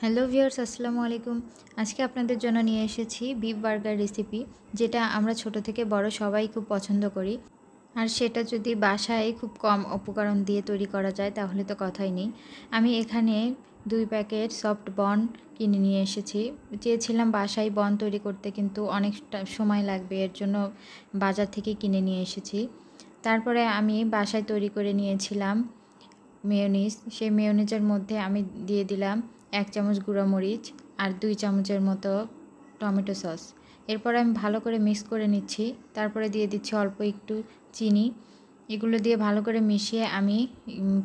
Hello viewers, আসসালামু আলাইকুম। আজকে আপনাদের জন্য নিয়ে এসেছি বিফ বার্গার রেসিপি, যেটা আমরা ছোট থেকে বড় সবাই খুব পছন্দ করি। আর সেটা যদি বাসায় খুব কম উপকরণ দিয়ে তৈরি করা যায় তাহলে তো কথাই নেই। আমি এখানে 2 প্যাকেট সফট বন কিনে নিয়ে এসেছি। চেয়েছিলাম বাসায় বন তৈরি করতে, কিন্তু অনেকটা সময় লাগবে, এর জন্য বাজার থেকে কিনে নিয়ে এসেছি। তারপরে আমি বাসায় তৈরি করে নিয়েছিলাম মেয়োনিজ। সেই মেয়োনিজের মধ্যে আমি দিয়ে দিলাম 1 চামচ গুঁড়া মরিচ আর 2 চামচের মতো টমেটো সস। এরপর আমি ভালো করে মিক্স করে নিচ্ছি। তারপরে দিয়ে দিচ্ছি অল্প একটু চিনি। এগুলো দিয়ে ভালো করে মিশিয়ে আমি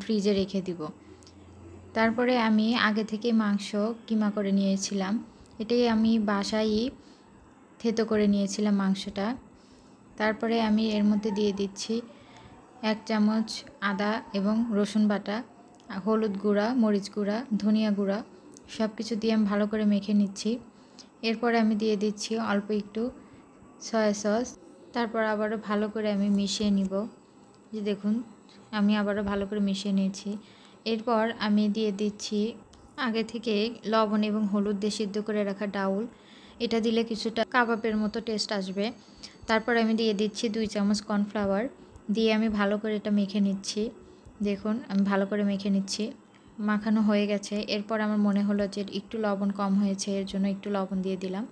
ফ্রিজে রেখে দিব। তারপরে আমি আগে থেকে মাংস কিমা করে নিয়েছিলাম। এটাই আমি বাসায়ই থেতো করে নিয়েছিলাম মাংসটা। তারপরে আমি এর মধ্যে দিয়ে দিচ্ছি 1 চামচ আদা এবং রসুন বাটা, হলুদ গুঁড়া, মরিচ গুঁড়া, ধনিয়া গুঁড়া, সব কিছু দিয়ে আমি ভালো করে মেখে নিচ্ছি। এরপরে আমি দিয়ে দিচ্ছি অল্প একটু সয়া সস। তারপর আবারও ভালো করে আমি মিশিয়ে নিব। যে দেখুন, আমি আবারও ভালো করে মিশিয়ে নিয়েছি। এরপর আমি দিয়ে দিচ্ছি আগে থেকে লবণ এবং হলুদ দিয়ে সিদ্ধ করে রাখা ডাউল। এটা দিলে কিছুটা কাবাবের মতো টেস্ট আসবে। তারপর আমি দিয়ে দিচ্ছি 2 চামচ কর্নফ্লাওয়ার, দিয়ে আমি ভালো করে এটা মেখে নিচ্ছি। দেখুন, আমি ভালো করে মেখে নিচ্ছি। মাখানো হয়ে গেছে। এরপর আমার মনে হলো যে একটু লবণ কম হয়েছে, এর জন্য একটু লবণ দিয়ে দিলাম।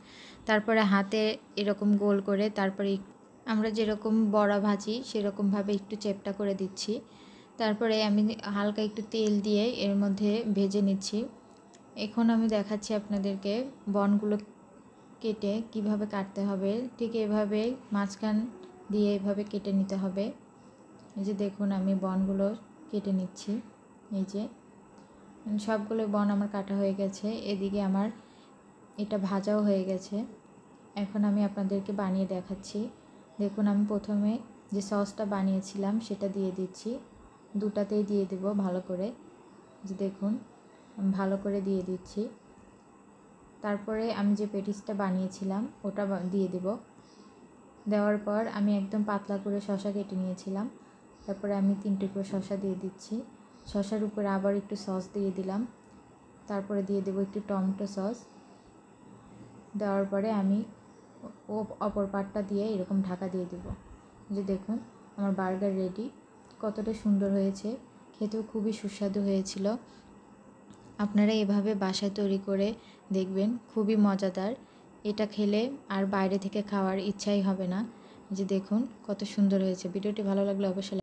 তারপরে হাতে এরকম গোল করে, তারপরে আমরা যেরকম বড়া ভাজি সেরকমভাবে একটু চ্যাপ্টা করে দিচ্ছি। তারপরে আমি হালকা একটু তেল দিয়ে এর মধ্যে ভেজে নিচ্ছি। এখন আমি দেখাচ্ছি আপনাদেরকে বনগুলো কেটে কিভাবে কাটতে হবে। ঠিক এভাবে মাঝখান দিয়ে এভাবে কেটে নিতে হবে। এই যে দেখুন, আমি বনগুলো কেটে নিচ্ছি। এই যে সবগুলো বন আমার কাটা হয়ে গেছে। এদিকে আমার এটা ভাজাও হয়ে গেছে। এখন আমি আপনাদেরকে বানিয়ে দেখাচ্ছি। দেখুন, আমি প্রথমে যে সসটা বানিয়েছিলাম সেটা দিয়ে দিচ্ছি। দুটাতেই দিয়ে দেব ভালো করে। যে দেখুন, আমি ভালো করে দিয়ে দিচ্ছি। তারপরে আমি যে পেটিসটা বানিয়েছিলাম ওটা দিয়ে দেব। দেওয়ার পর আমি একদম পাতলা করে শসা কেটে নিয়েছিলাম। তারপরে আমি 3 টুকরো শসা দিয়ে দিচ্ছি। শসার উপরে আবার একটু সস দিয়ে দিলাম। তারপরে দিয়ে দেব একটু টমেটো সস। দেওয়ার পরে আমি অপর পাটটা দিয়ে এরকম ঢাকা দিয়ে দেব। যে দেখুন, আমার বার্গার রেডি। কতটা সুন্দর হয়েছে, খেতেও খুবই সুস্বাদু হয়েছিল। আপনারা এভাবে বাসায় তৈরি করে দেখবেন, খুবই মজাদার। এটা খেলে আর বাইরে থেকে খাওয়ার ইচ্ছাই হবে না। যে দেখুন কত সুন্দর হয়েছে। ভিডিওটি ভালো লাগলে অবশ্যই